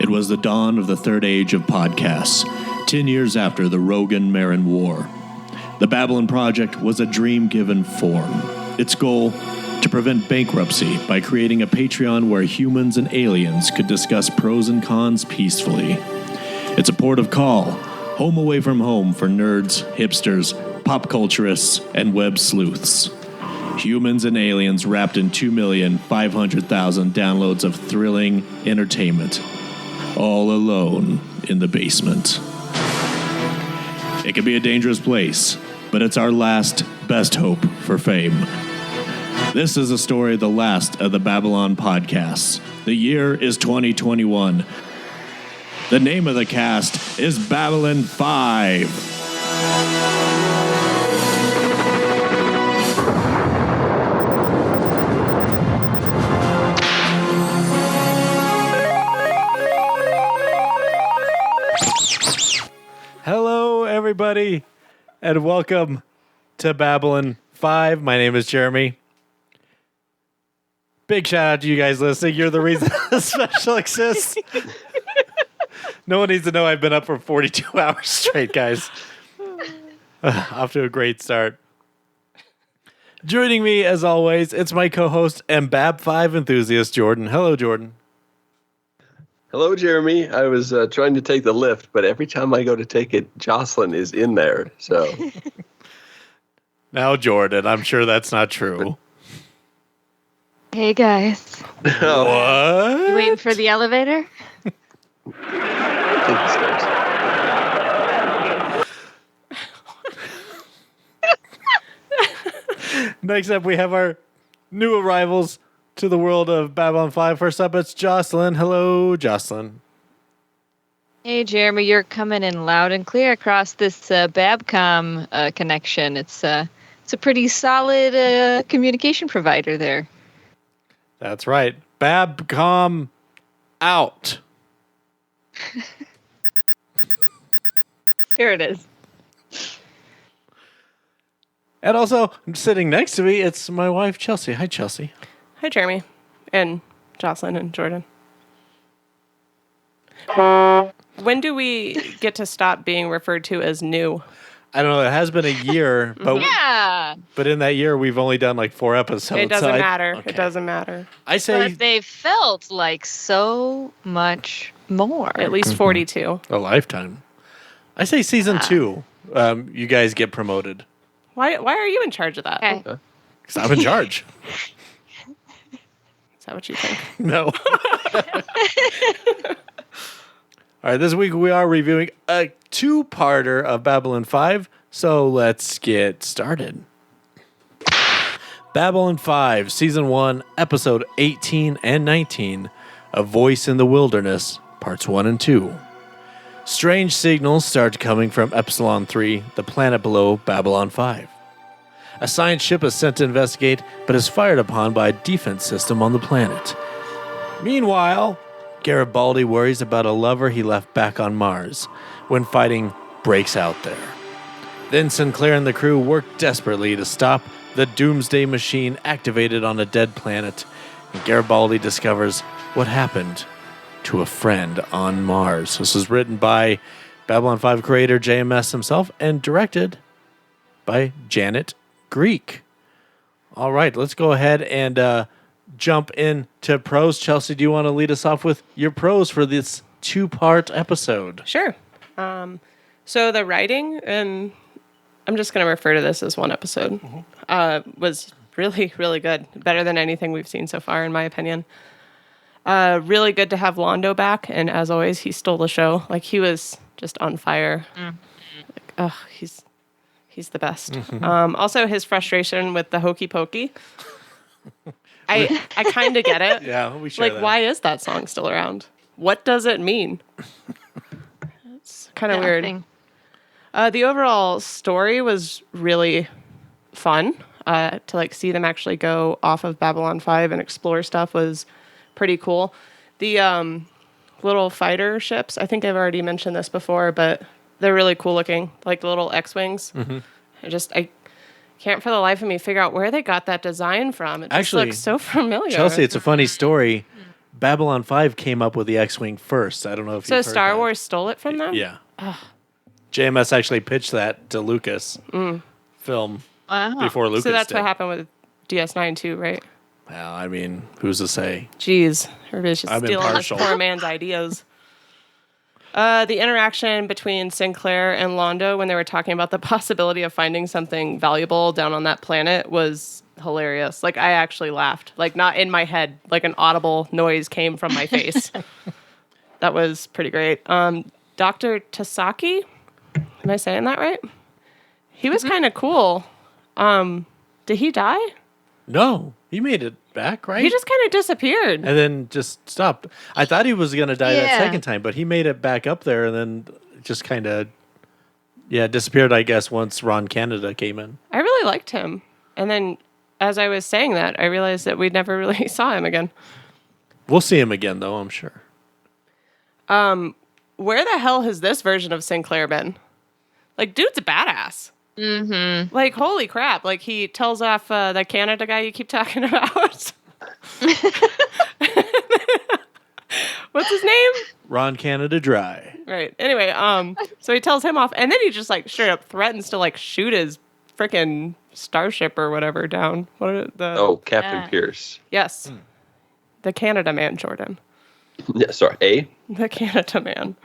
It was the dawn of the third age of podcasts, 10 years after the Rogan-Marin War. The Babylon Project was a dream given form. Its goal, to prevent bankruptcy by creating a Patreon where humans and aliens could discuss pros and cons peacefully. It's a port of call, home away from home for nerds, hipsters, pop culturists, and web sleuths. Humans and aliens wrapped in 2,500,000 downloads of thrilling entertainment. All alone in the basement. It can be a dangerous place, but it's our last, best hope for fame. This is a story of the last of the Babylon podcasts. The year is 2021. The name of the cast is Babylon 5. Hello, everybody, and welcome to Babylon 5. My name is Jeremy. Big shout out to you guys listening. You're the reason this special exists. No one needs to know I've been up for 42 hours straight, guys. Off to a great start. Joining me, as always, it's my co-host and Bab 5 enthusiast, Jordan. Hello, Jordan. Hello, Jeremy. I was trying to take the lift, but every time I go to take it, Jocelyn is in there. So Now, Jordan, I'm sure that's not true. Hey, guys. What? You waiting for the elevator? Take the stairs. Next up, we have our new arrivals to the world of Babylon 5. First up, it's Jocelyn. Hello, Jocelyn. Hey, Jeremy, you're coming in loud and clear across this Babcom connection. It's a pretty solid communication provider there. That's right. Babcom out. Here it is. And also, sitting next to me, it's my wife, Chelsea. Hi, Chelsea. Hi, Jeremy, and Jocelyn, and Jordan. When do we get to stop being referred to as new? I don't know. It has been a year, but Yeah. but in that year, we've only done like 4 episodes. It doesn't so matter. okay. It doesn't matter. I say But they felt like so much more. At least 42. a lifetime. I say season 2. You guys get promoted. Why are you in charge of that? Okay. Because I'm in charge. Is that what you think? No. All right, this week we are reviewing a 2-parter of Babylon 5, so let's get started. Babylon 5, Season 1, Episode 18 and 19, A Voice in the Wilderness, Parts 1 and 2. Strange signals start coming from Epsilon 3, the planet below Babylon 5. A science ship is sent to investigate, but is fired upon by a defense system on the planet. Meanwhile, Garibaldi worries about a lover he left back on Mars when fighting breaks out there. Then Sinclair and the crew work desperately to stop the doomsday machine activated on a dead planet, and Garibaldi discovers what happened to a friend on Mars. This was written by Babylon 5 creator JMS himself and directed by Janet Greek. All right, let's go ahead and jump into pros. Chelsea, do you want to lead us off with your pros for this 2-part episode? Sure. So the writing, and I'm just going to refer to this as one episode, was really, really good. Better than anything we've seen so far, in my opinion. Really good to have Londo back, and as always, he stole the show. Like, he was just on fire. Like, he's the best. Also, his frustration with the hokey pokey. I kind of get it. Yeah, we share Like, that. why is that song still around? What does it mean? It's kind of weird. Nothing. The overall story was really fun. To like see them actually go off of Babylon 5 and explore stuff was pretty cool. The little fighter ships, I think I've already mentioned this before, but they're really cool looking, like the little X-Wings. I can't for the life of me figure out where they got that design from. It just Actually, looks so familiar. Chelsea, it's a funny story. Babylon 5 came up with the X-Wing first. I don't know if So you've heard Star that. Wars stole it from them? Yeah. JMS actually pitched that to Lucas film Wow. before Lucas So that's did. what happened with DS9 too, right? Well, I mean, who's to say? Jeez, everybody's just I'm stealing this impartial. poor man's ideas. The interaction between Sinclair and Londo when they were talking about the possibility of finding something valuable down on that planet was hilarious. Like, I actually laughed. Like, not in my head. Like, an audible noise came from my face. That was pretty great. Dr. Tasaki? Am I saying that right? He was kind of cool. Did he die? No, he made it back, right? He just kind of disappeared. and then just stopped. I thought he was going to die that Yeah. second time, but he made it back up there and then just kind of, disappeared, I guess, once Ron Canada came in. I really liked him. And then as I was saying that, I realized that we never really saw him again. We'll see him again, though, I'm sure. Where the hell has this version of Sinclair been? Like, dude's a badass. Mm-hmm. Like, holy crap. Like, he tells off the Canada guy you keep talking about. What's his name? Ron Canada Dry. Right. Anyway, so he tells him off, and then he just, like, straight up threatens to, like, shoot his freaking starship or whatever down. What are the... Oh, Captain Yeah. Pierce. Yes. The Canada man, Jordan. Yeah, sorry, A? The Canada man.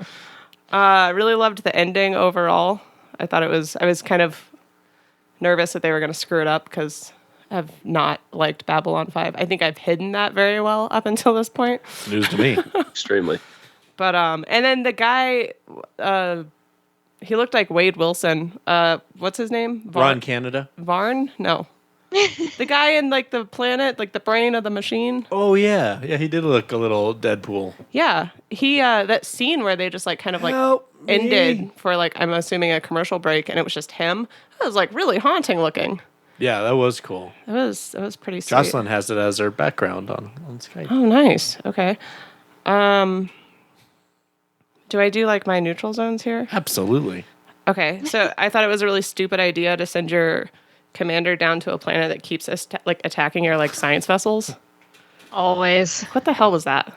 Really loved the ending overall. I was kind of nervous that they were going to screw it up because I've not liked Babylon 5. I think I've hidden that very well up until this point. News to me. Extremely. But, and then the guy, he looked like Wade Wilson. What's his name? Ron Canada. Varn? No. The guy in, like, the planet, like, the brain of the machine. Oh, yeah. Yeah, he did look a little Deadpool. Yeah. He, that scene where they just, like, kind of, like, Help me. ended for, like, I'm assuming a commercial break, and it was just him. That was, like, really haunting looking. Yeah, that was cool. It was pretty sweet. Jocelyn has it as her background on Skype. Oh, nice. Okay. Do I do, like, my neutral zones here? Absolutely. Okay. So I thought it was a really stupid idea to send your commander down to a planet that keeps us, like, attacking your, like, science vessels. Always. What the hell was that?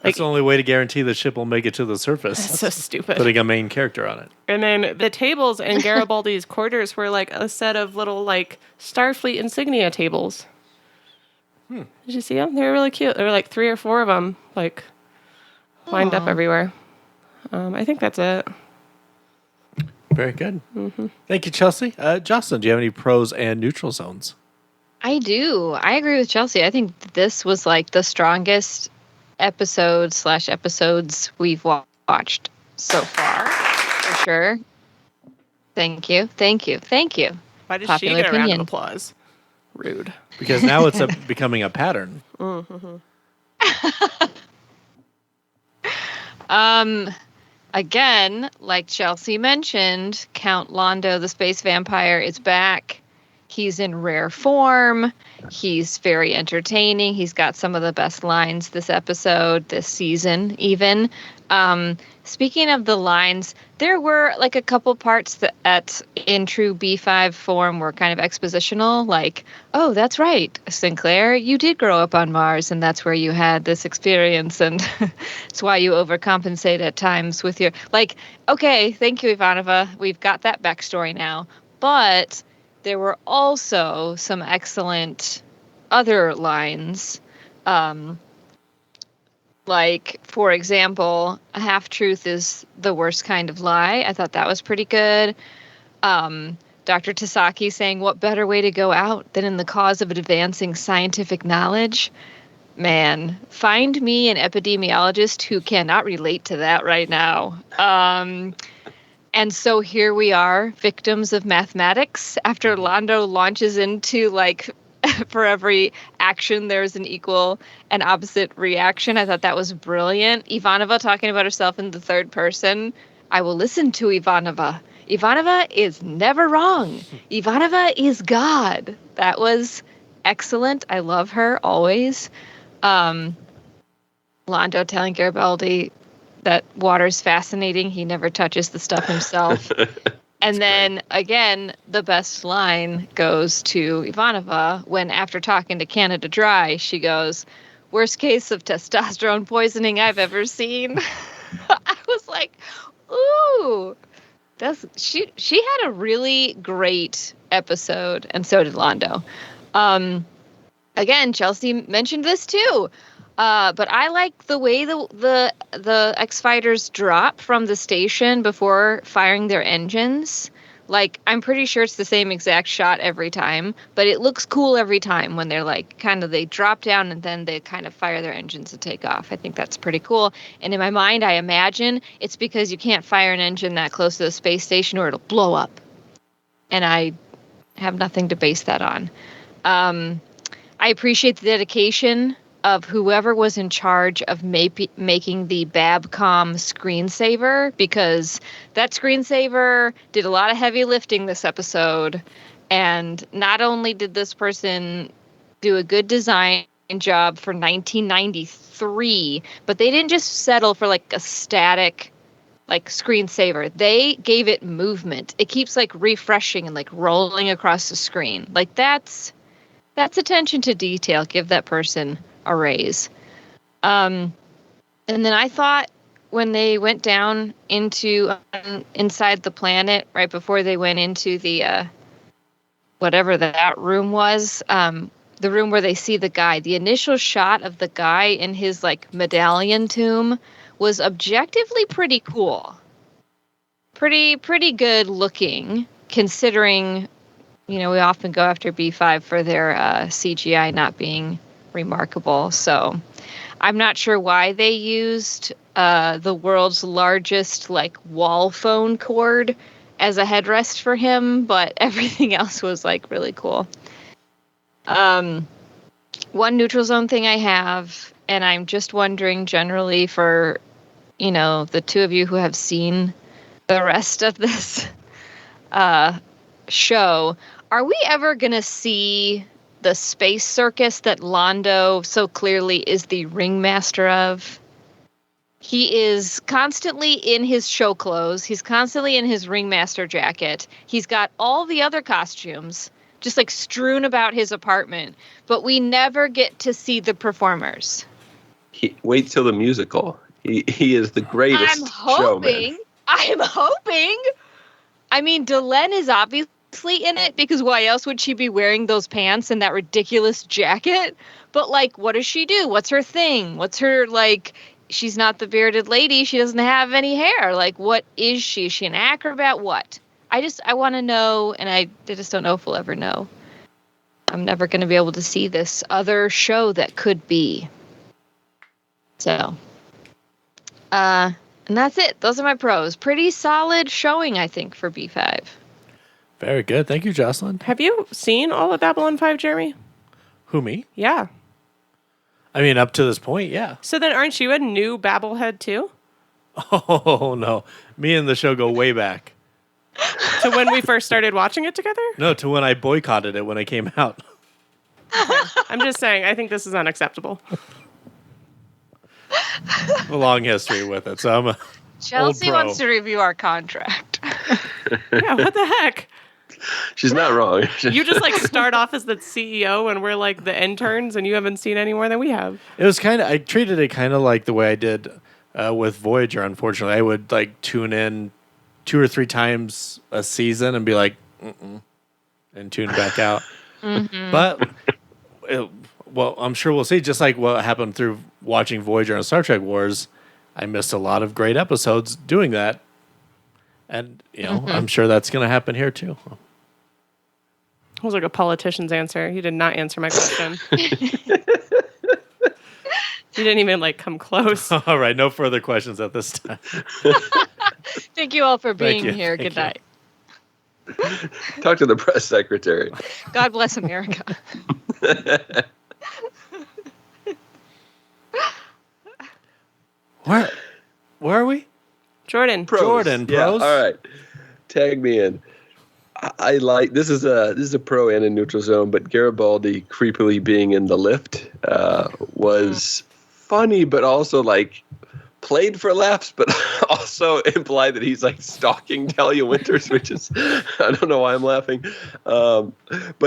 That's the only way to guarantee the ship will make it to the surface. That's so stupid. Putting a main character on it. And then the tables in Garibaldi's quarters were like a set of little like Starfleet insignia tables. Did you see them? They were really cute. There were like 3 or 4 of them, like lined up everywhere. I think that's it. Very good. Mm-hmm. Thank you, Chelsea. Jocelyn, do you have any pros and neutral zones? I do. I agree with Chelsea. I think this was like the strongest episodes we've watched so far, for sure. Thank you. Why did Popular she get a round of opinion. applause? Rude. Because now it's becoming a pattern. Again, like Chelsea mentioned, Count Londo, the space vampire, is back. He's in rare form. He's very entertaining. He's got some of the best lines this episode, this season, even. Speaking of the lines, there were like a couple parts that in true B5 form were kind of expositional, like, oh, that's right, Sinclair, you did grow up on Mars, and that's where you had this experience, and it's why you overcompensate at times with your, like, okay, thank you, Ivanova, we've got that backstory now. But there were also some excellent other lines, like, for example, a half-truth is the worst kind of lie. I thought that was pretty good. Dr. Tasaki saying, what better way to go out than in the cause of advancing scientific knowledge? Man, find me an epidemiologist who cannot relate to that right now. And so here we are, victims of mathematics, after Londo launches into, like, for every action, there's an equal and opposite reaction. I thought that was brilliant. Ivanova talking about herself in the third person. I will listen to Ivanova. Ivanova is never wrong. Ivanova is God. That was excellent. I love her always. Londo telling Garibaldi that water's fascinating. He never touches the stuff himself. And then, again, the best line goes to Ivanova when, after talking to Canada Dry, she goes, worst case of testosterone poisoning I've ever seen. I was like, ooh, she had a really great episode, and so did Londo. Again, Chelsea mentioned this too. But I like the way the X-Fighters drop from the station before firing their engines. Like, I'm pretty sure it's the same exact shot every time, but it looks cool every time when they're like, they drop down and then they kind of fire their engines to take off. I think that's pretty cool. And in my mind, I imagine it's because you can't fire an engine that close to the space station or it'll blow up. And I have nothing to base that on. I appreciate the dedication of whoever was in charge of making the Babcom screensaver, because that screensaver did a lot of heavy lifting this episode. And not only did this person do a good design job for 1993, but they didn't just settle for like a static like screensaver. They gave it movement. It keeps like refreshing and like rolling across the screen. Like that's attention to detail. Give that person a raise. And then I thought when they went down into inside the planet right before they went into the whatever that room was, the room where they see the guy, the initial shot of the guy in his like medallion tomb was objectively pretty cool. Pretty good looking, considering, we often go after B5 for their CGI not being remarkable. So I'm not sure why they used the world's largest like wall phone cord as a headrest for him, but everything else was like really cool. One neutral zone thing I have, and I'm just wondering generally for, the two of you who have seen the rest of this show, are we ever going to see the space circus that Londo so clearly is the ringmaster of? He is constantly in his show clothes. He's constantly in his ringmaster jacket. He's got all the other costumes just like strewn about his apartment, but we never get to see the performers. Wait till the musical. He is the greatest showman. I'm hoping. I mean, Delenn is obviously in it, because why else would she be wearing those pants and that ridiculous jacket? But like, what does she do? What's her thing? What's her like? She's not the bearded lady. She doesn't have any hair. Like, what is she? Is she an acrobat? What? I want to know, and I just don't know if we'll ever know. I'm never going to be able to see this other show that could be. So, and that's it. Those are my pros. Pretty solid showing, I think, for B5. Very good. Thank you, Jocelyn. Have you seen all of Babylon 5, Jeremy? Who, me? Yeah. I mean, up to this point, yeah. So then aren't you a new Babblehead too? Oh, no. Me and the show go way back. To when we first started watching it together? No, to when I boycotted it when it came out. I'm just saying, I think this is unacceptable. A long history with it, so I'm a Chelsea old pro. wants to review our contract. Yeah, what the heck? She's not wrong. You just like start off as the CEO and we're like the interns and you haven't seen any more than we have. It was I treated it kind of like the way I did with Voyager, unfortunately. I would like tune in 2 or 3 times a season and be like, and tune back out. Mm-hmm. But, I'm sure we'll see. Just like what happened through watching Voyager and Star Trek Wars, I missed a lot of great episodes doing that. And, I'm sure that's going to happen here too. It was like a politician's answer. You did not answer my question. You didn't even like come close. All right. No further questions at this time. Thank you all for being here. Good night. Talk to the press secretary. God bless America. Where are we? Jordan. Pros. Jordan, pros. Yeah, all right. Tag me in. I like this is a pro and a neutral zone, but Garibaldi creepily being in the lift was funny, but also like played for laughs, but also implied that he's like stalking Talia Winters, which is, I don't know why I'm laughing. But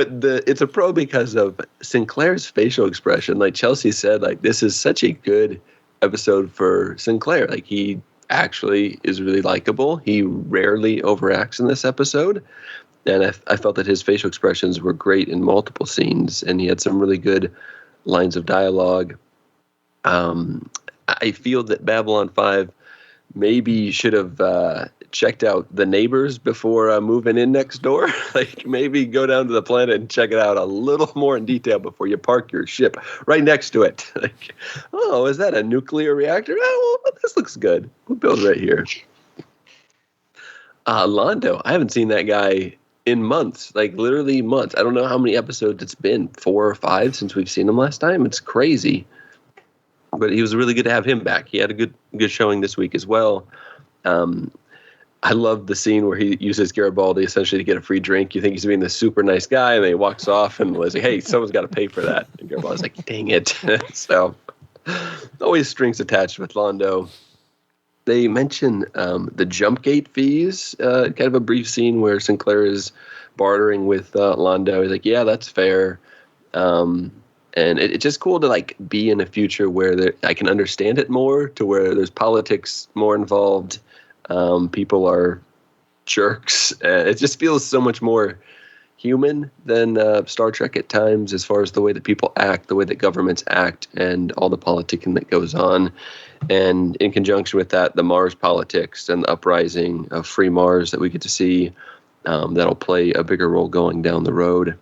it's a pro because of Sinclair's facial expression. Like Chelsea said, like this is such a good episode for Sinclair. Like he actually is really likable. He rarely overacts in this episode. And I felt that his facial expressions were great in multiple scenes, and he had some really good lines of dialogue. I feel that Babylon 5 maybe should have checked out The Neighbors before moving in next door. Like maybe go down to the planet and check it out a little more in detail before you park your ship right next to it. Like, oh, is that a nuclear reactor? Oh, well, this looks good. We'll build right here. Londo, I haven't seen that guy in months, like literally months. I don't know how many episodes it's been, 4 or 5 since we've seen him last time. It's crazy. But he was really good to have him back. He had a good showing this week as well. I love the scene where he uses Garibaldi essentially to get a free drink. You think he's being this super nice guy, and then he walks off and was like, hey, someone's got to pay for that. And Garibaldi's like, dang it. So always strings attached with Londo. They mention the jump gate fees, kind of a brief scene where Sinclair is bartering with Londo. He's like, yeah, that's fair. And it's just cool to like be in a future where I can understand it more, to where there's politics more involved. People are jerks. It just feels so much more human than Star Trek at times, as far as the way that people act, the way that governments act, and all the politicking that goes on. And in conjunction with that, the Mars politics and the uprising of free Mars that we get to see, that'll play a bigger role going down the road.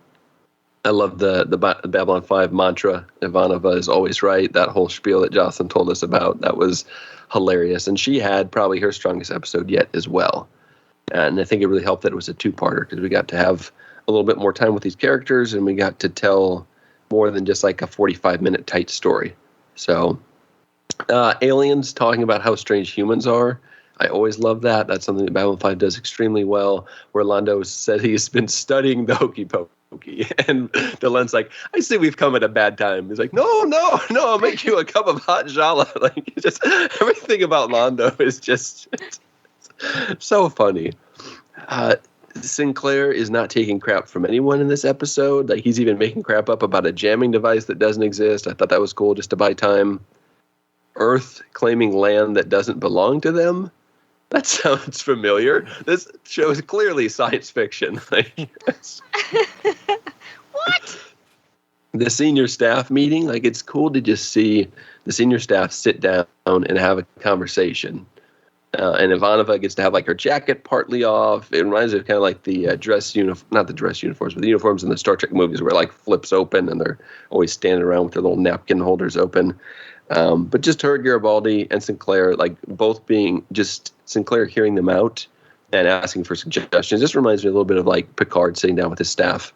I love the Babylon 5 mantra, Ivanova is always right. That whole spiel that Jocelyn told us about, that was hilarious. And she had probably her strongest episode yet as well. And I think it really helped that it was a 2-parter, because we got to have a little bit more time with these characters, and we got to tell more than just like a 45-minute tight story. So aliens talking about how strange humans are. I always love that. That's something that Babylon 5 does extremely well, where Londo said he's been studying the hokey pokey. And Delen's like, I see we've come at a bad time. He's like, no, I'll make you a cup of hot jala. Like, just everything about Londo is just so funny. Sinclair is not taking crap from anyone in this episode. Like, he's even making crap up about a jamming device that doesn't exist. I thought that was cool just to buy time. Earth claiming land that doesn't belong to them. That sounds familiar. This show is clearly science fiction. Like, What? The senior staff meeting, like, it's cool to just see the senior staff sit down and have a conversation. And Ivanova gets to have like her jacket partly off. It reminds me of kind of like the not the dress uniforms, but the uniforms in the Star Trek movies where it like flips open and they're always standing around with their little napkin holders open. But just her, Garibaldi, and Sinclair, like both being just Sinclair hearing them out and asking for suggestions. Just reminds me a little bit of like Picard sitting down with his staff.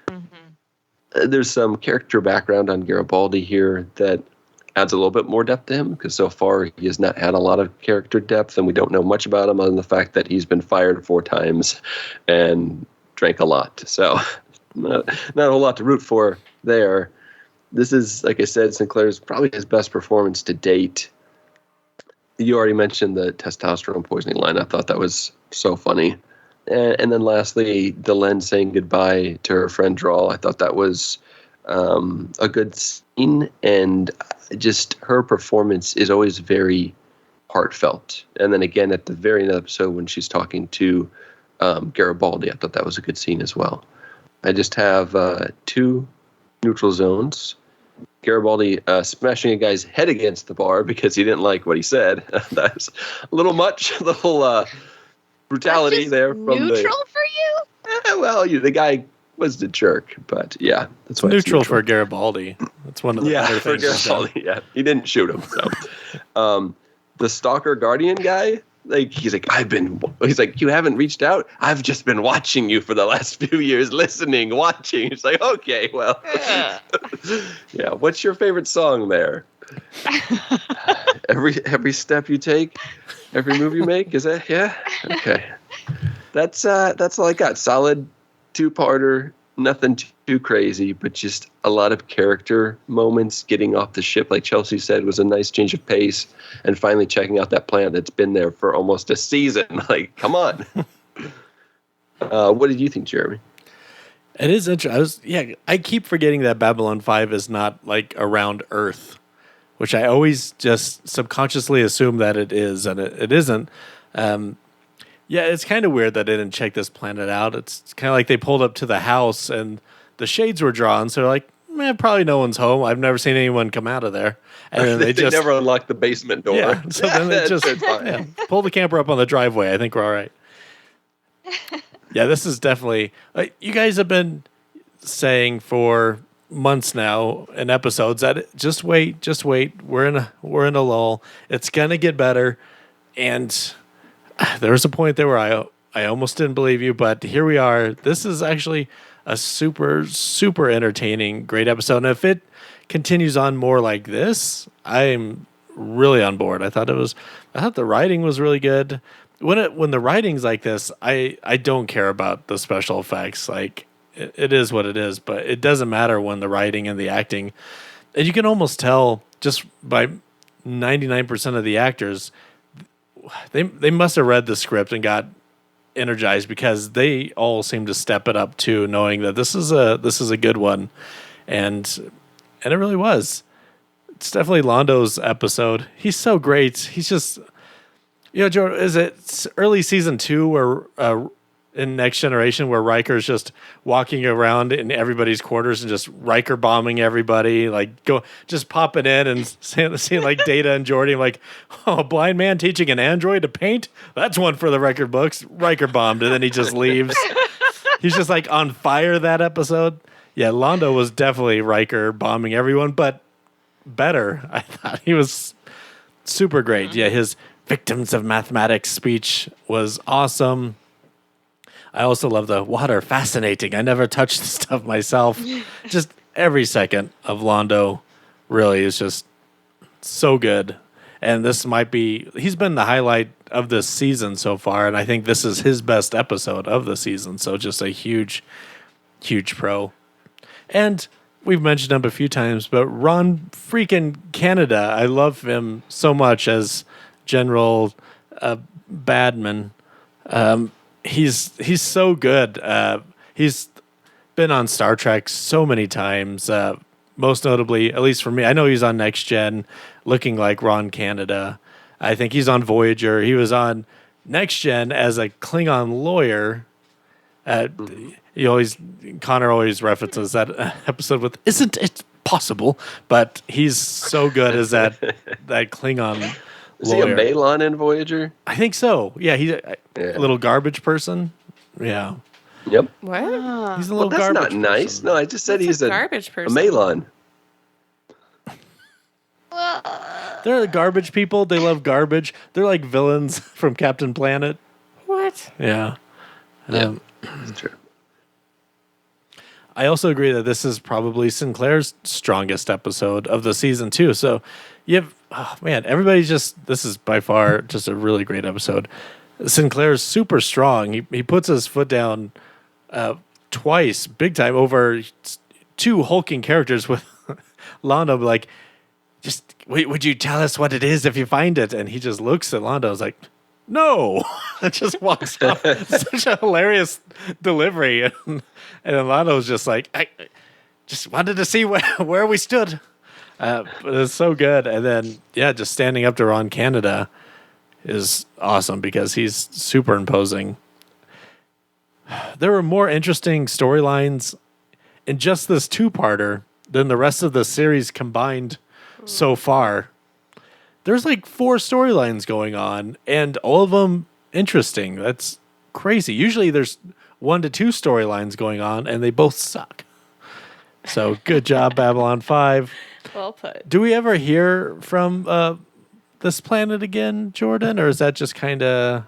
Mm-hmm. There's some character background on Garibaldi here that adds a little bit more depth to him, because so far he has not had a lot of character depth, and we don't know much about him other than the fact that he's been fired 4 times and drank a lot. So not a whole lot to root for there. This is, like I said, Sinclair's probably his best performance to date. You already mentioned the testosterone poisoning line. I thought that was so funny. And then lastly, Delenn saying goodbye to her friend Drawl. I thought that was a good scene, and just her performance is always very heartfelt. And then again, at the very end of the episode when she's talking to Garibaldi, I thought that was a good scene as well. I just have 2 neutral zones. Garibaldi smashing a guy's head against the bar because he didn't like what he said. That's a little much, a little brutality there. From neutral for you? Well, the guy was the jerk, but yeah, that's why neutral for Garibaldi. That's one of the better for things. Garibaldi. Yeah, he didn't shoot him. So, the stalker guardian guy, like he's like, you haven't reached out. I've just been watching you for the last few years, listening, watching. It's like, okay, well, yeah. What's your favorite song there? Every step you take, every move you make. Is that okay? That's all I got. Solid 2-parter, nothing too crazy, but just a lot of character moments. Getting off the ship, like Chelsea said, was a nice change of pace, and finally checking out that planet that's been there for almost a season. Like, come on. What did you think, Jeremy? It is interesting. I keep forgetting that Babylon 5 is not like around Earth, which I always just subconsciously assume that it is, and it isn't. It's kind of weird that they didn't check this planet out. It's kind of like they pulled up to the house and the shades were drawn, so they're like, probably no one's home. I've never seen anyone come out of there. And then they just never unlocked the basement door. Yeah, so then they just pull the camper up on the driveway. I think we're all right. Yeah, this is definitely. You guys have been saying for months now in episodes that just wait. We're in a lull. It's gonna get better, and there was a point there where I almost didn't believe you, but here we are. This is actually a super, super entertaining, great episode. And if it continues on more like this, I'm really on board. I thought the writing was really good. When the writing's like this, I don't care about the special effects. Like it is what it is, but it doesn't matter when the writing and the acting, and you can almost tell just by 99% of the actors, they must have read the script and got energized, because they all seem to step it up too, knowing that this is a good one, and it really was. It's definitely Londo's episode. He's so great. He's just, Jordan, is it early season 2 where in Next Generation where Riker's just walking around in everybody's quarters and just Riker bombing everybody, like just popping in and seeing like Data and Geordi, like, a blind man teaching an android to paint? That's one for the record books. Riker bombed, and then he just leaves. He's just like on fire that episode. Yeah, Londo was definitely Riker bombing everyone, but better. I thought he was super great. Yeah, his victims of mathematics speech was awesome. I also love the water. Fascinating. I never touched this stuff myself. Just every second of Londo really is just so good. And this might be, he's been the highlight of this season so far. And I think this is his best episode of the season. So just a huge, huge pro. And we've mentioned him a few times, but Ron freaking Canada. I love him so much as General Badman. He's so good. He's been on Star Trek so many times. Most notably, at least for me, I know he's on Next Gen, looking like Ron Canada. I think he's on Voyager. He was on Next Gen as a Klingon lawyer. Connor always references that episode with "Isn't it possible?" But he's so good as that Klingon lawyer. Is he a Balon in Voyager? I think so. Yeah, he's a little garbage person. Yeah. Yep. What? He's a little that's garbage not nice. person. No, I just said he's a garbage person. A Malon. They're the garbage people. They love garbage. They're like villains from Captain Planet. What? Yeah. That's true. I also agree that this is probably Sinclair's strongest episode of the season too. So everybody's this is by far just a really great episode. Sinclair's super strong. He puts his foot down twice, big time, over two hulking characters with Londo, like, just, wait, would you tell us what it is if you find it? And he just looks at Londo, is like, no, and just walks off. Such a hilarious delivery. And Londo's just like, I just wanted to see where we stood. But it's so good. And then, just standing up to Ron Canada is awesome because he's super imposing. There were more interesting storylines in just this two-parter than the rest of the series combined so far. There's like 4 storylines going on, and all of them interesting. That's crazy. Usually there's 1 to 2 storylines going on, and they both suck. So good job, Babylon 5. Well put. Do we ever hear from this planet again, Jordan, or is that just kind of...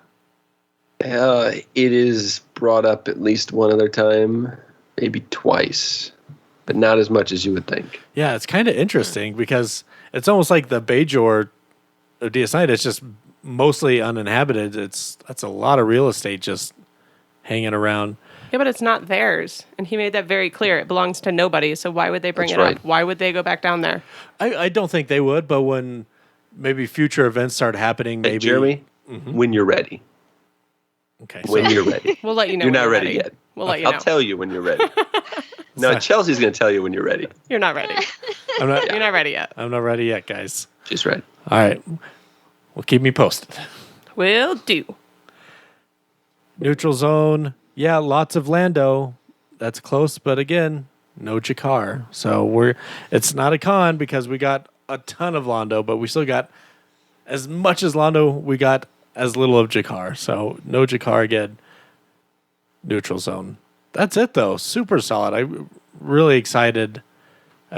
It is brought up at least one other time, maybe twice, but not as much as you would think. Yeah, it's kind of interesting because it's almost like the Bajor of DS9. It's just mostly uninhabited. That's a lot of real estate just hanging around. Yeah, but it's not theirs. And he made that very clear. It belongs to nobody. So why would they bring That's it right. up? Why would they go back down there? I don't think they would, but when maybe future events start happening, Hey, maybe Jeremy, when you're ready. Okay, When you're ready. We'll let you know. You're when not ready yet. We'll let you know. I'll tell you when you're ready. No, Chelsea's going to tell you when you're ready. You're not ready. I'm not. You're not ready yet. I'm not ready yet, guys. She's ready. All right, well, keep me posted. Will do. Neutral zone. Yeah, lots of Lando. That's close, but again, no Jakar. So it's not a con because we got a ton of Lando, but we still got as much as Lando. We got as little of Jakar. So no Jakar again. Neutral zone. That's it though. Super solid. I'm really excited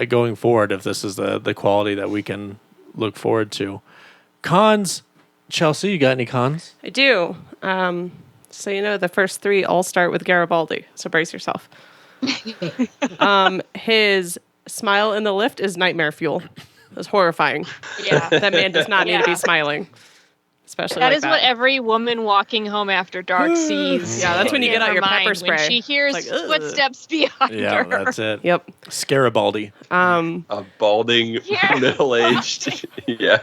going forward if this is the quality that we can look forward to. Cons. Chelsea, you got any cons? I do. So you know the first three all start with Garibaldi. So brace yourself. His smile in the lift is nightmare fuel. It's horrifying. Yeah. That man does not need to be Yeah. smiling. Especially That like is what every woman walking home after dark sees. Yeah, that's when you in get out her your pepper mind spray. When she hears It's like, ugh. footsteps behind Yeah, her. that's it. Yep. Scarabaldi. A balding, Yeah. middle-aged. Yeah.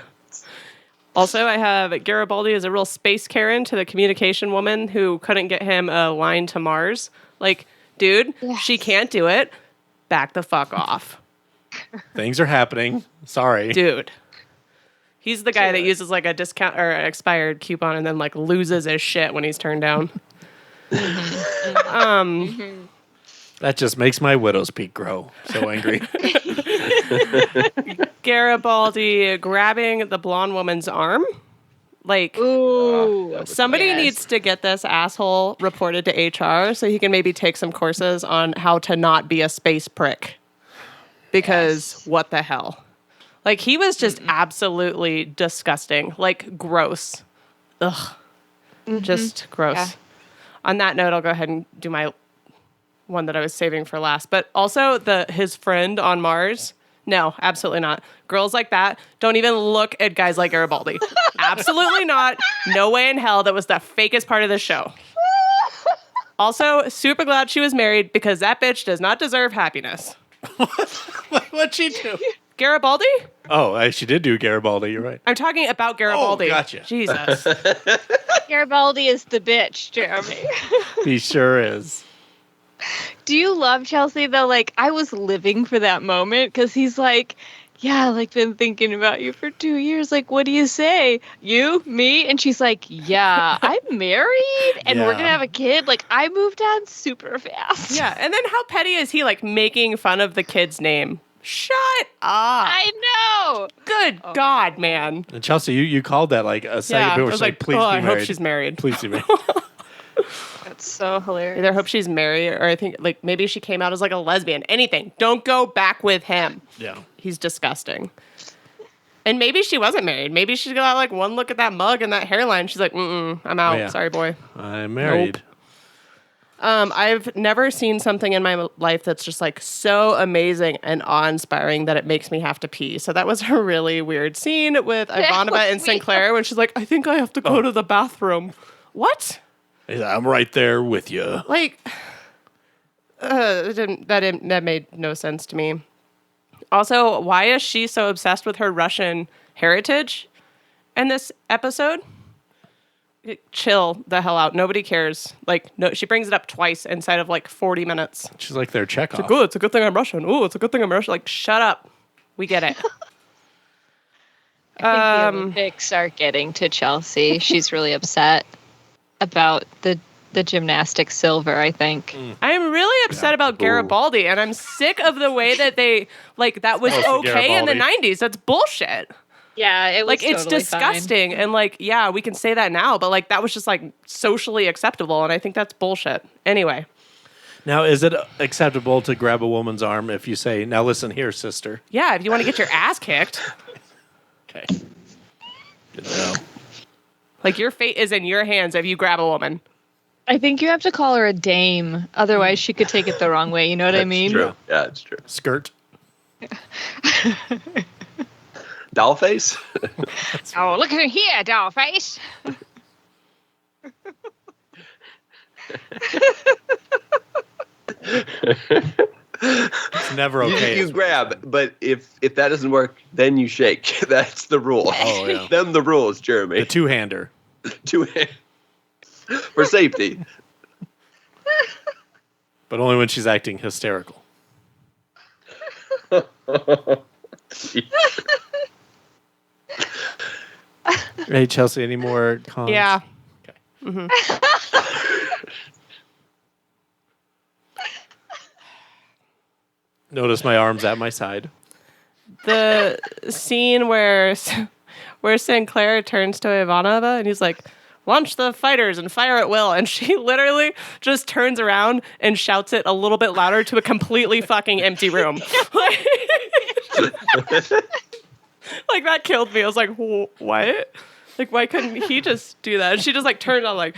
Also, I have Garibaldi as a real space Karen to the communication woman who couldn't get him a line to Mars. Like, dude, she Yes. can't do it. Back the fuck off. Things are happening. Sorry. Dude. He's the guy that uses like a discount or an expired coupon and then like loses his shit when he's turned down. That just makes my widow's peak grow. So angry. Garibaldi grabbing the blonde woman's arm. Like, Ooh. somebody Yes. needs to get this asshole reported to HR so he can maybe take some courses on how to not be a space prick. Because what the hell? Like, he was just absolutely disgusting. Like, gross. Ugh. Just gross. Yeah. On that note, I'll go ahead and do my one that I was saving for last. But also his friend on Mars. No, absolutely not. Girls like that don't even look at guys like Garibaldi. Absolutely not. No way in hell. That was the fakest part of the show. Also, super glad she was married because that bitch does not deserve happiness. What'd she do? Garibaldi? Oh, she did do Garibaldi. You're right. I'm talking about Garibaldi. gotcha. Jesus. Garibaldi is the bitch, Jeremy. He sure is. Do you love Chelsea though? Like, I was living for that moment because he's like, yeah, like been thinking about you for 2 years. Like, what do you say? You, me? And she's like, yeah, I'm married and we're Yeah. gonna have a kid. Like, I moved on super fast. Yeah, and then how petty is he, like, making fun of the kid's name? Shut up. I know. Good God, man. And Chelsea, you called that like a second Yeah, I before. was She's like, please oh, be I married. hope she's married. Please be married. That's so hilarious. Either hope she's married or I think, like, maybe she came out as, like, a lesbian. Anything. Don't go back with him. Yeah. He's disgusting. And maybe she wasn't married. Maybe she got, like, one look at that mug and that hairline. She's like, I'm out. yeah. Sorry, boy. I'm married. I've never seen something in my life that's just like so amazing and awe-inspiring that it makes me have to pee. So that was a really weird scene with Ivanova was and Sinclair when she's like, I think I have to go to the bathroom. What? He's like, I'm right there with you. Like, that made no sense to me. Also, why is she so obsessed with her Russian heritage in this episode? Chill the hell out. Nobody cares. Like, no, she brings it up twice inside of like 40 minutes. She's like their Chekhov. Good. It's a good thing I'm Russian. Oh, it's a good thing I'm Russian. Like, shut up. We get it. I think the Olympics are getting to Chelsea. She's really upset about the gymnastics silver, I think. I'm really upset about Garibaldi, and I'm sick of the way that they, like, that was Oh, for okay in the Garibaldi. 90s. That's bullshit. Yeah, it was Like, it's totally disgusting. And, like, yeah, we can say that now, but, like, that was just, like, socially acceptable, and I think that's bullshit. Anyway. Now, is it acceptable to grab a woman's arm if you say, now listen here, sister? Yeah, if you want to get your ass kicked, Okay. Good to know. like, your fate is in your hands if you grab a woman. I think you have to call her a dame. Otherwise, she could take it the wrong way. You know what I mean? True. Yeah, it's true. Skirt. Dollface? Oh, look at her here, dollface. It's never okay. You grab, but if that doesn't work, then you shake. That's the rule. Oh, yeah. Them the rules, Jeremy. The two-hander. Two hands for safety. But only when she's acting hysterical. Hey, Chelsea, any more cons? Yeah. Okay. Mm-hmm. Notice my arms at my side. The scene where Sinclair turns to Ivanova and he's like, "Launch the fighters and fire at will," and she literally just turns around and shouts it a little bit louder to a completely fucking empty room. Like that killed me. I was like, what? Like, why couldn't he just do that? And she just like turned on like,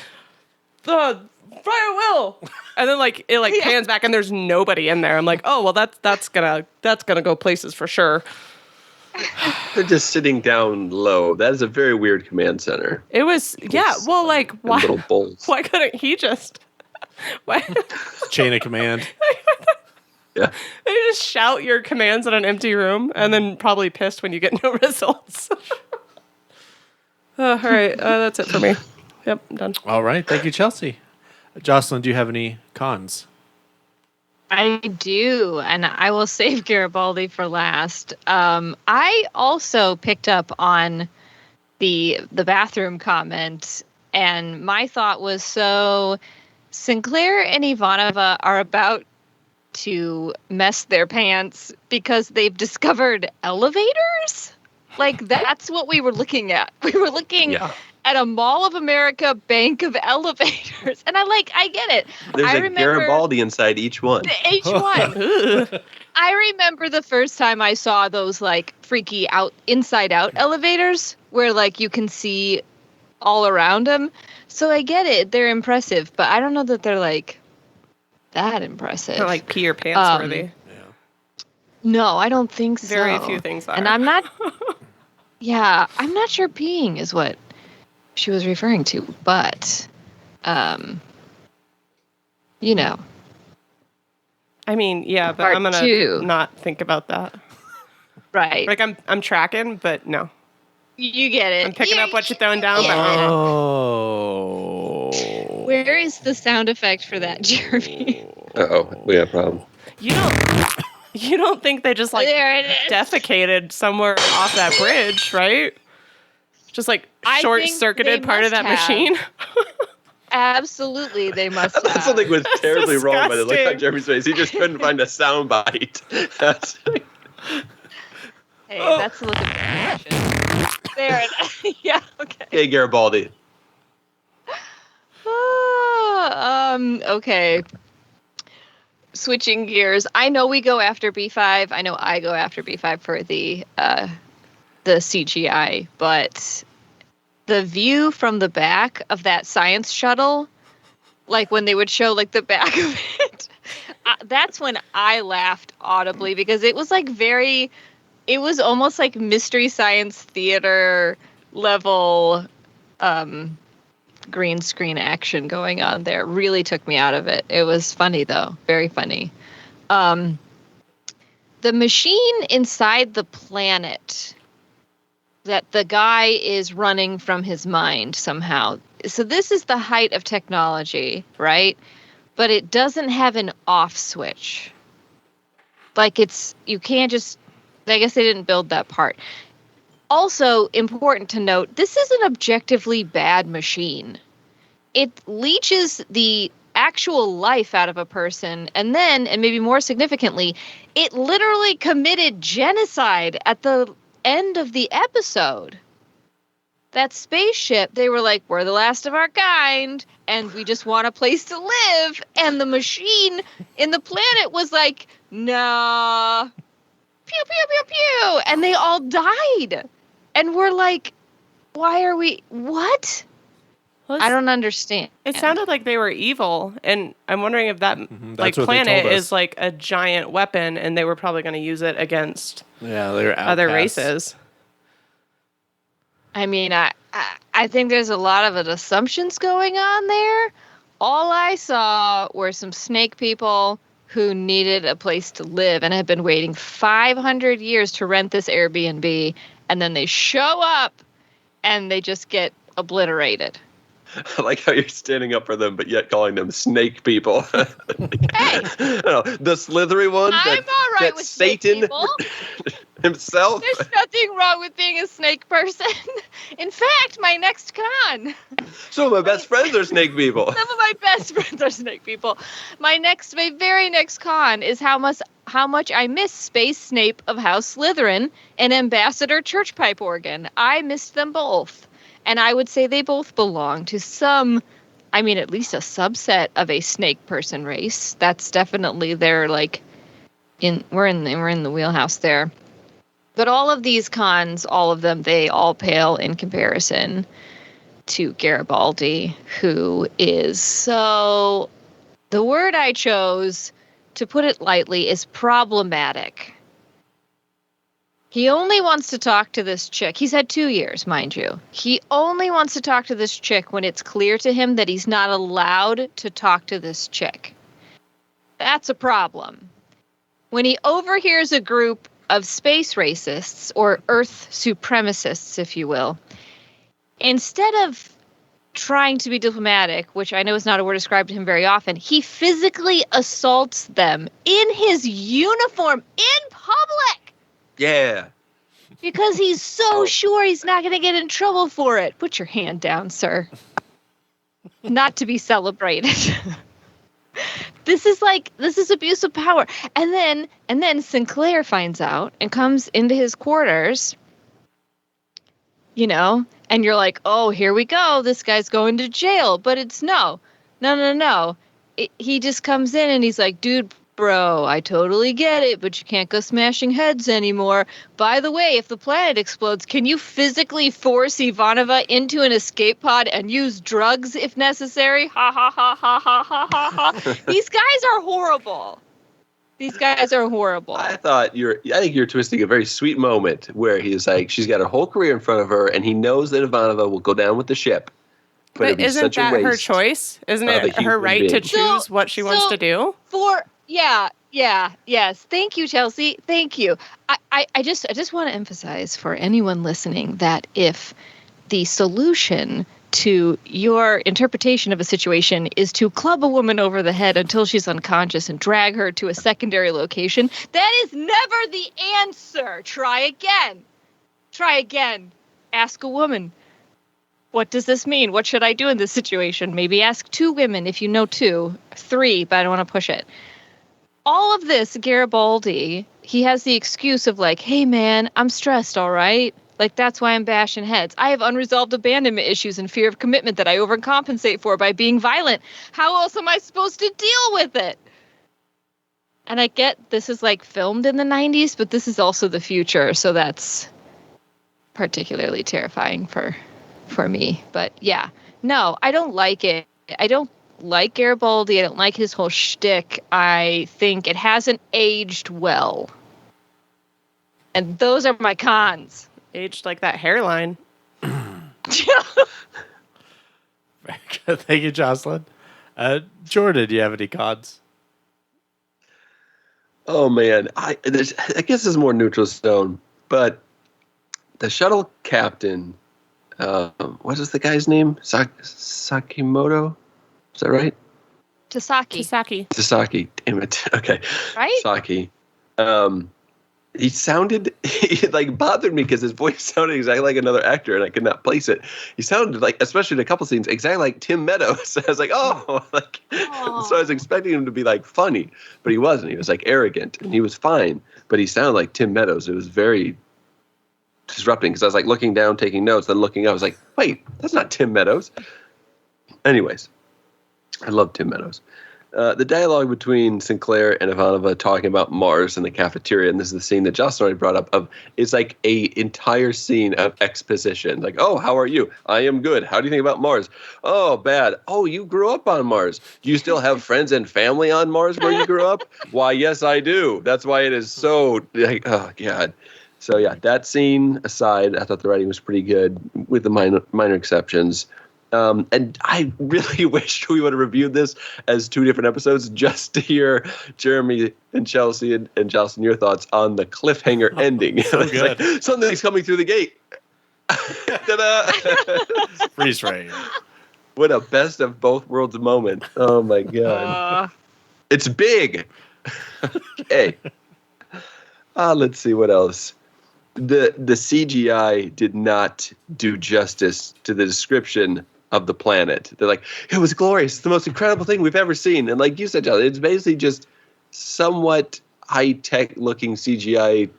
the fire at will, and then like it like pans back and there's nobody in there. I'm like, oh well, that's gonna go places for sure. They're just sitting down low. That is a very weird command center. It was well, like why? Little bowls. Why couldn't he just? Why? Chain of command. Yeah. They just shout your commands in an empty room and then probably pissed when you get no results. All right, that's it for me. Yep, I'm done. All right. Thank you, Chelsea. Jocelyn, do you have any cons? I do, and I will save Garibaldi for last. I also picked up on the bathroom comment, and my thought was, so Sinclair and Ivanova are about to mess their pants because they've discovered elevators? Like, that's what we were looking at. We were looking at a Mall of America bank of elevators. And I get it. There's a Garibaldi inside each one. Each one. I remember the first time I saw those like freaky inside out elevators where like you can see all around them. So I get it. They're impressive, but I don't know that they're like that impressive. Not like pee your pants worthy. No, I don't think so. Very few things are. And I'm not. Yeah, I'm not sure peeing is what she was referring to, but, you know. I mean, yeah, but Part I'm gonna two. not think about that. Right. Like I'm tracking, but no. You get it. I'm picking up what you're throwing down. Yeah. Oh. Where is the sound effect for that, Jeremy? Uh-oh, we have a problem. You don't think they just like There it is. defecated somewhere off that bridge, right? Just like I think short-circuited they part of that must have. machine. Absolutely, they must I thought have. something was terribly wrong, but it looked disgusting. on Jeremy's face. He just couldn't find a sound bite. That's Hey, that's the look of passion. There it is. Yeah, okay. hey, Garibaldi. Okay. Switching gears. I know we go after B5. I know I go after B5 for the CGI, but the view from the back of that science shuttle, like when they would show like the back of it, that's when I laughed audibly because it was like it was almost like Mystery Science Theater level green screen action going on there. Really took me out of it. It was funny though, very funny. The machine inside the planet that the guy is running from his mind somehow. So this is the height of technology, right? But it doesn't have an off switch. Like you can't just, I guess they didn't build that part. Also, important to note, this is an objectively bad machine. It leeches the actual life out of a person, and then, and maybe more significantly, it literally committed genocide at the end of the episode. That spaceship, they were like, we're the last of our kind, and we just want a place to live. And the machine in the planet was like, nah, pew, pew, pew, pew. And they all died. And we're like, why are we, what? Well, I don't understand. It sounded like they were evil, and I'm wondering if that like That's what they planet told us. is like a giant weapon, and they were probably going to use it against Yeah, they're other outcasts. races. I mean, I think there's a lot of assumptions going on there. All I saw were some snake people who needed a place to live and had been waiting 500 years to rent this Airbnb, and then they show up and they just get obliterated. I like how you're standing up for them, but yet calling them snake people. Hey, No, the slithery one. I'm all right that with Satan snake people. himself. There's nothing wrong with being a snake person. In fact, my next con, Some of my best friends are snake people. some of my best friends are snake people. My very next con is how much I miss Space Snape of House Slytherin and Ambassador Churchpipe Organ. I missed them both. And I would say they both belong to at least a subset of a snake person race. That's definitely their we're in the wheelhouse there. But all of these cons, all of them, they all pale in comparison to Garibaldi, who is the word I chose, to put it lightly, is problematic. He only wants to talk to this chick. He's had 2 years, mind you. He only wants to talk to this chick when it's clear to him that he's not allowed to talk to this chick. That's a problem. When he overhears a group of space racists, or Earth supremacists, if you will, instead of trying to be diplomatic, which I know is not a word ascribed to him very often, he physically assaults them in his uniform in public. Yeah. Because he's so sure he's not going to get in trouble for it. Put your hand down, sir. Not to be celebrated. This is abuse of power. And then Sinclair finds out and comes into his quarters, and you're like, oh, here we go. This guy's going to jail. But it's no. He just comes in and he's like, dude, bro, I totally get it, but you can't go smashing heads anymore. By the way, if the planet explodes, can you physically force Ivanova into an escape pod and use drugs if necessary? Ha ha ha ha ha ha ha ha. These guys are horrible. I think you're twisting a very sweet moment where he's like, she's got her whole career in front of her, and he knows that Ivanova will go down with the ship. But isn't that her choice? Isn't it her right to choose what she wants to do? Yes. Thank you, Chelsea. Thank you. I just want to emphasize for anyone listening that if the solution to your interpretation of a situation is to club a woman over the head until she's unconscious and drag her to a secondary location, that is never the answer. Try again. Ask a woman. What does this mean? What should I do in this situation? Maybe ask 2 women if you know 2, 3, but I don't want to push it. All of this, Garibaldi, he has the excuse of like, hey man, I'm stressed, all right? Like, that's why I'm bashing heads. I have unresolved abandonment issues and fear of commitment that I overcompensate for by being violent. How else am I supposed to deal with it? And I get this is like filmed in the 90s, but this is also the future, so that's particularly terrifying for me. But yeah, no, I don't like it. I don't like Garibaldi. I don't like his whole shtick. I think it hasn't aged well. And those are my cons. Aged like that hairline. Thank you, Jocelyn. Jordan, do you have any cons? Oh man, I guess it's more neutral stone, but the shuttle captain, what is the guy's name? Sakimoto? Is that right? Tasaki. Damn it. Okay. Right? Saki. He like bothered me because his voice sounded exactly like another actor and I could not place it. He sounded like, especially in a couple scenes, exactly like Tim Meadows. I was like, oh, like, so I was expecting him to be like funny, but he wasn't. He was like arrogant and he was fine, but he sounded like Tim Meadows. It was very disrupting because I was like looking down, taking notes, then looking up. I was like, wait, that's not Tim Meadows. Anyways, I love Tim Meadows. The dialogue between Sinclair and Ivanova talking about Mars in the cafeteria, and this is the scene that Jocelyn already brought up, is like a entire scene of exposition. Like, oh, how are you? I am good. How do you think about Mars? Oh, bad. Oh, you grew up on Mars. Do you still have friends and family on Mars where you grew up? Why, yes, I do. That's why it is so, like, oh, God. So, yeah, that scene aside, I thought the writing was pretty good with the minor exceptions. And I really wish we would have reviewed this as 2 different episodes just to hear Jeremy and Chelsea and Jocelyn, your thoughts on the cliffhanger ending. So good. Like, something's coming through the gate. Ta-da! Freeze frame. What a best of both worlds moment. Oh, my God. It's big. Okay. Let's see what else. The CGI did not do justice to the description of the planet. They're like, it was glorious. It's the most incredible thing we've ever seen. And like you said, John, it's basically just somewhat high-tech looking CGI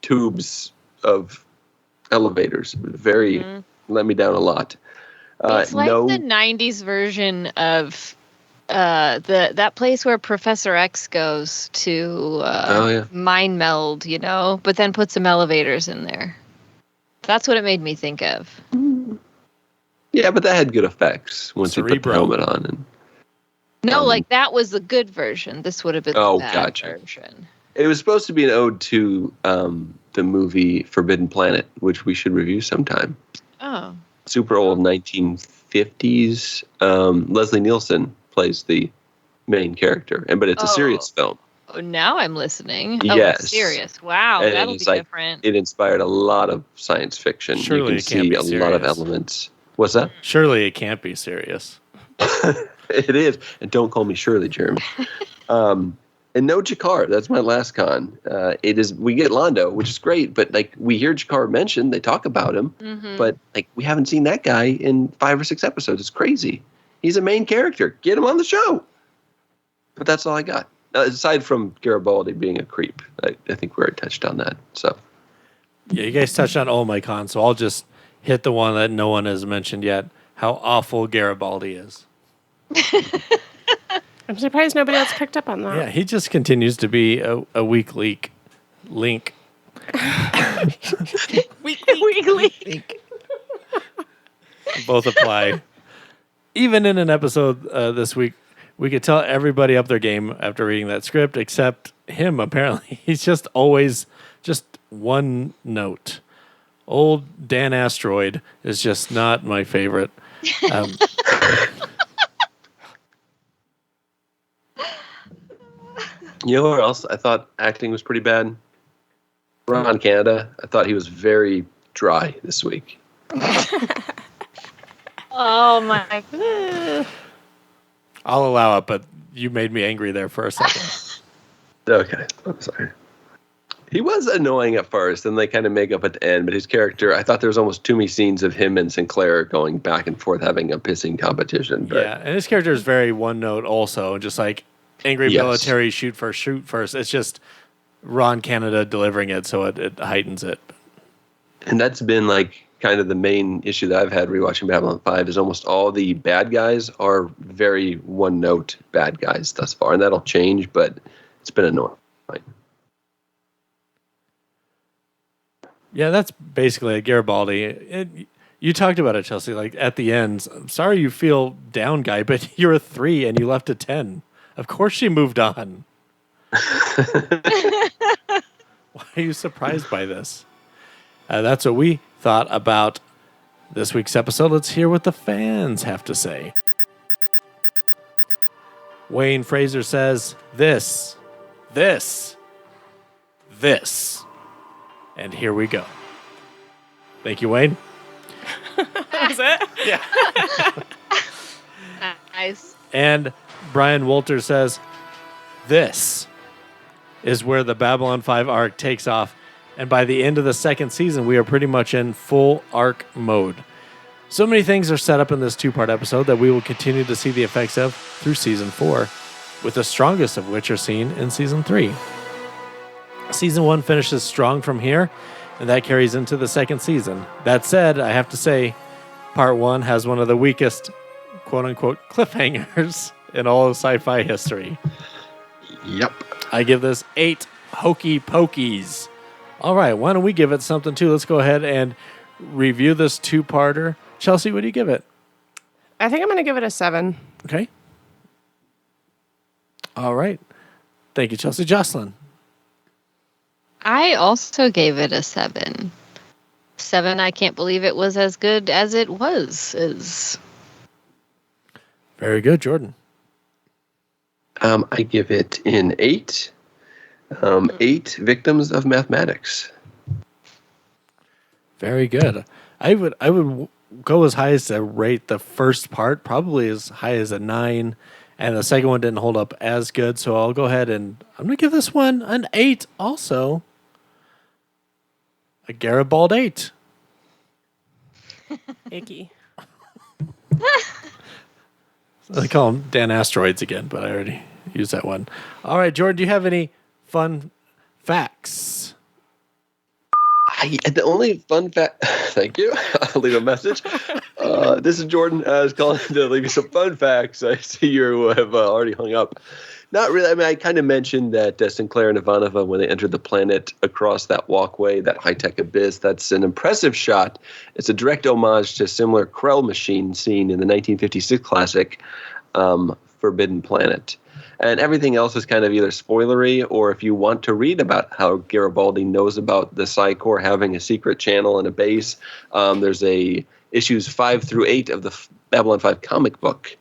tubes of elevators. Very, let me down a lot. It's like the 90s version of that place where Professor X goes to mind meld, but then put some elevators in there. That's what it made me think of. Yeah, but that had good effects once you put the helmet on. And no, like that was the good version. This would have been the bad version. It was supposed to be an ode to the movie Forbidden Planet, which we should review sometime. Oh. Super old 1950s. Leslie Nielsen plays the main character, but it's a serious film. Oh, now I'm listening. Yes. Oh, serious. Wow, and that'll be different. It inspired a lot of science fiction. Surely you can see a lot of elements. What's that? Surely it can't be serious. It is. And don't call me Shirley, Jeremy. And no Jakar. That's my last con. It is. We get Londo, which is great, but like we hear Jakar mentioned, they talk about him, but like we haven't seen that guy in 5 or 6 episodes. It's crazy. He's a main character. Get him on the show. But that's all I got. Aside from Garibaldi being a creep, I think we already touched on that. So yeah, you guys touched on all my cons, so I'll just hit the one that no one has mentioned yet. How awful Garibaldi is. I'm surprised nobody else picked up on that. Yeah, he just continues to be a weak link. Weak link. Both apply. Even in an episode this week, we could tell everybody up their game after reading that script, except him, apparently. He's just always just one note. Old Dan Asteroid is just not my favorite. you know where else I thought acting was pretty bad? Ron Canada. I thought he was very dry this week. Oh my God. I'll allow it, but you made me angry there for a second. Okay, I'm sorry. He was annoying at first, and they kind of make up at the end. But his character, I thought there was almost too many scenes of him and Sinclair going back and forth having a pissing competition. But yeah, and his character is very one note also, just like angry military, shoot first. It's just Ron Canada delivering it, so it heightens it. And that's been like kind of the main issue that I've had rewatching Babylon 5 is almost all the bad guys are very one note bad guys thus far, and that'll change, but it's been annoying. Yeah, that's basically a Garibaldi. You talked about it, Chelsea, like at the end. I'm sorry you feel down, guy, but you're a 3 and you left a 10. Of course she moved on. Why are you surprised by this? That's what we thought about this week's episode. Let's hear what the fans have to say. Wayne Fraser says, this. And here we go. Thank you, Wayne. That was it? Yeah. Nice. And Brian Wolter says, this is where the Babylon 5 arc takes off. And by the end of the 2nd season, we are pretty much in full arc mode. So many things are set up in this 2-part episode that we will continue to see the effects of through season 4, with the strongest of which are seen in season 3. Season 1 finishes strong from here, and that carries into the 2nd season. That said, I have to say, part 1 has one of the weakest, quote-unquote, cliffhangers in all of sci-fi history. Yep. I give this 8 hokey pokies. All right, why don't we give it something, too? Let's go ahead and review this 2-parter. Chelsea, what do you give it? I think I'm going to give it a 7. Okay. All right. Thank you, Chelsea. Jocelyn. I also gave it a 7. 7, I can't believe it was as good as it was. Very good, Jordan. I give it an 8. 8 victims of mathematics. Very good. I would go as high as to rate the first part, probably as high as a 9, and the second one didn't hold up as good. So I'll go ahead and I'm going to give this one an 8 also. A Garibaldi 8. Icky. They call them Dan Asteroids again, but I already used that one. All right, Jordan, do you have any fun facts? The only fun fact, thank you. I'll leave a message. This is Jordan. I was calling to leave you some fun facts. I see you have already hung up. Not really. I mean, I kind of mentioned that Sinclair and Ivanova, when they entered the planet across that walkway, that high-tech abyss, that's an impressive shot. It's a direct homage to a similar Krell machine seen in the 1956 classic Forbidden Planet. And everything else is kind of either spoilery, or if you want to read about how Garibaldi knows about the Psi Corps having a secret channel and a base, there's issues 5 through 8 of the Babylon 5 comic book,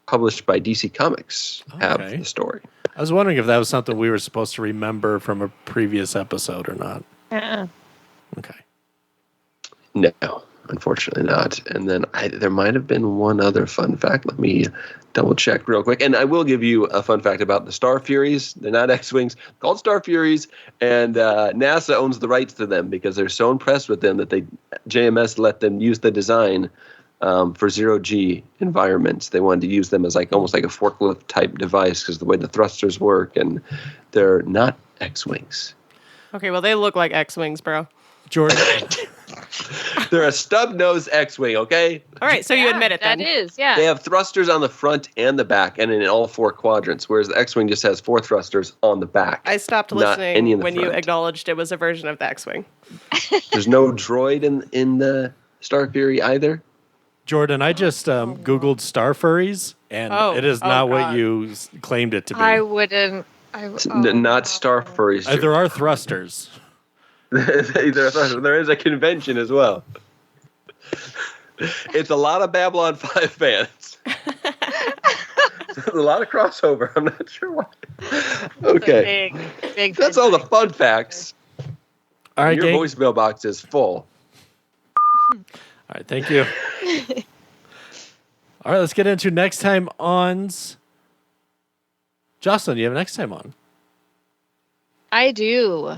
published by DC Comics, have the story. I was wondering if that was something we were supposed to remember from a previous episode or not. Yeah. Okay. No, unfortunately not. And then there might have been one other fun fact. Let me double check real quick. And I will give you a fun fact about the Star Furies. They're not X-Wings, called Star Furies. And NASA owns the rights to them because they're so impressed with them that JMS let them use the design for zero-G environments. They wanted to use them as almost like a forklift type device because the way the thrusters work, and they're not X-Wings. Okay, well, they look like X-Wings, bro. Jordan. They're a stub-nosed X-Wing, okay? All right, so you admit it then. That is, yeah. They have thrusters on the front and the back and in all 4 quadrants, whereas the X-Wing just has 4 thrusters on the back. I stopped not any listening in the when you front. acknowledged it was a version of the X-Wing. There's no droid in the Star Fury either. Jordan, I just Googled Star Furries, and it is not what you claimed it to be. I wouldn't. Not Star Furries. There are thrusters. There is a convention as well. It's a lot of Babylon 5 fans. A lot of crossover. I'm not sure why. Okay. Big That's all the fun facts. All right, Your gang. voicemail box is full. All right, thank you. All right, let's get into next time on's. Jocelyn, you have next time on. I do.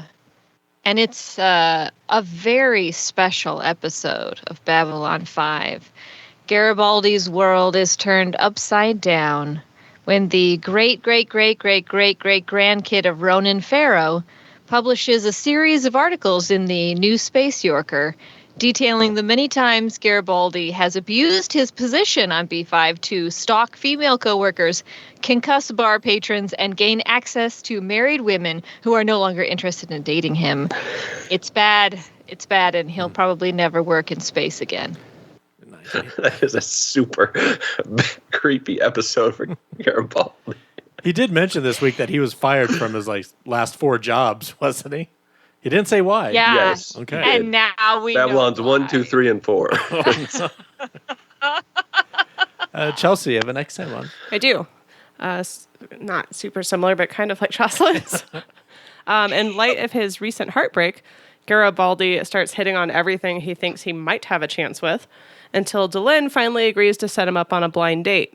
And it's a very special episode of Babylon 5. Garibaldi's world is turned upside down when the great-great-great-great-great-great-grandkid of Ronan Farrow publishes a series of articles in the New Space Yorker detailing the many times Garibaldi has abused his position on B5 to stalk female coworkers, concuss bar patrons, and gain access to married women who are no longer interested in dating him. It's bad, and he'll probably never work in space again. That is a super creepy episode for Garibaldi. He did mention this week that he was fired from his last 4 jobs, wasn't he? He didn't say why. Yeah. Yes. Okay. And now we Babylon's know 1, 2, 3, and 4. Chelsea, you have a next time on. I do. Not super similar, but kind of like Jocelyn's. In light of his recent heartbreak, Garibaldi starts hitting on everything he thinks he might have a chance with, until Delenn finally agrees to set him up on a blind date.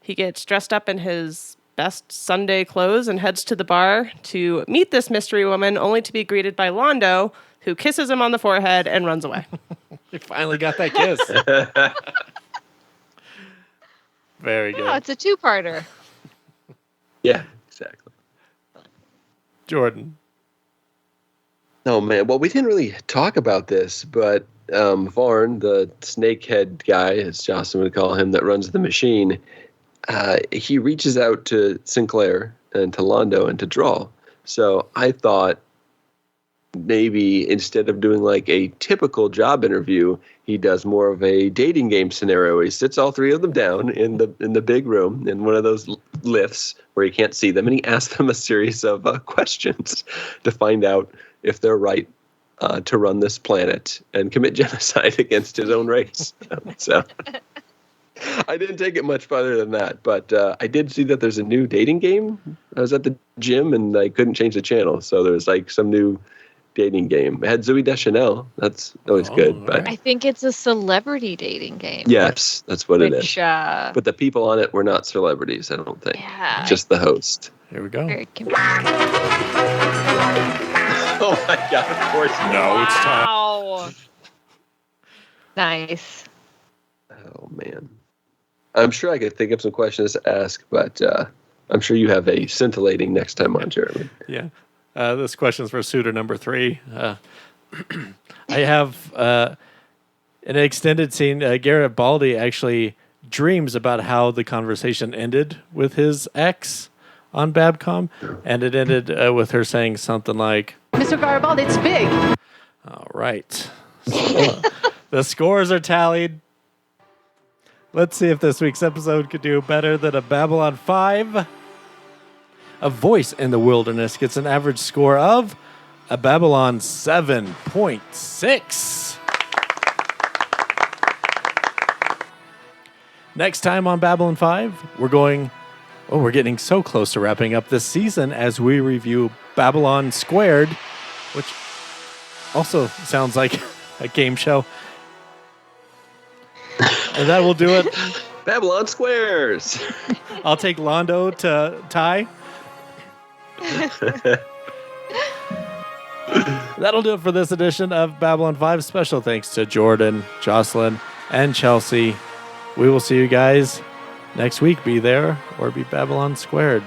He gets dressed up in his best Sunday clothes and heads to the bar to meet this mystery woman, only to be greeted by Londo, who kisses him on the forehead and runs away. He finally got that kiss. Very good. Oh, it's a 2-parter. Yeah, exactly. Jordan. Oh, man. Well, we didn't really talk about this, but Varn, the snakehead guy, as Jocelyn would call him, that runs the machine, he reaches out to Sinclair and to Londo and to Draw. So I thought maybe instead of doing a typical job interview, he does more of a dating game scenario. He sits all 3 of them down in the big room in one of those lifts where you can't see them, and he asks them a series of questions to find out if they're right to run this planet and commit genocide against his own race. So I didn't take it much farther than that, but I did see that there's a new dating game. I was at the gym and I couldn't change the channel, so there's like some new dating game. It had Zoe Deschanel. That's always good, but I think it's a celebrity dating game. yes, that's what it is. Which, But the people on it were not celebrities, I don't think. yeah. Just the host. Here we go. Very Oh my god, of course. No, it's time. Wow. Nice. Oh man. I'm sure I could think of some questions to ask, but I'm sure you have a scintillating next time on, Jeremy. Yeah. This question's for suitor number 3. I have an extended scene. Garrett Baldy actually dreams about how the conversation ended with his ex on Babcom, and it ended with her saying something like, Mr. Garibaldi, it's big. all right. So, the scores are tallied. Let's see if this week's episode could do better than a Babylon 5. A Voice in the Wilderness gets an average score of a Babylon 7.6. Next time on Babylon 5, we're getting so close to wrapping up this season as we review Babylon Squared, which also sounds like a game show. And that will do it. Babylon Squares. I'll take Londo to tie. That'll do it for this edition of Babylon 5. Special thanks to Jordan, Jocelyn, and Chelsea. We will see you guys next week. Be there or be Babylon Squared.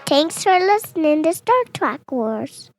Thanks for listening to Star Trek Wars.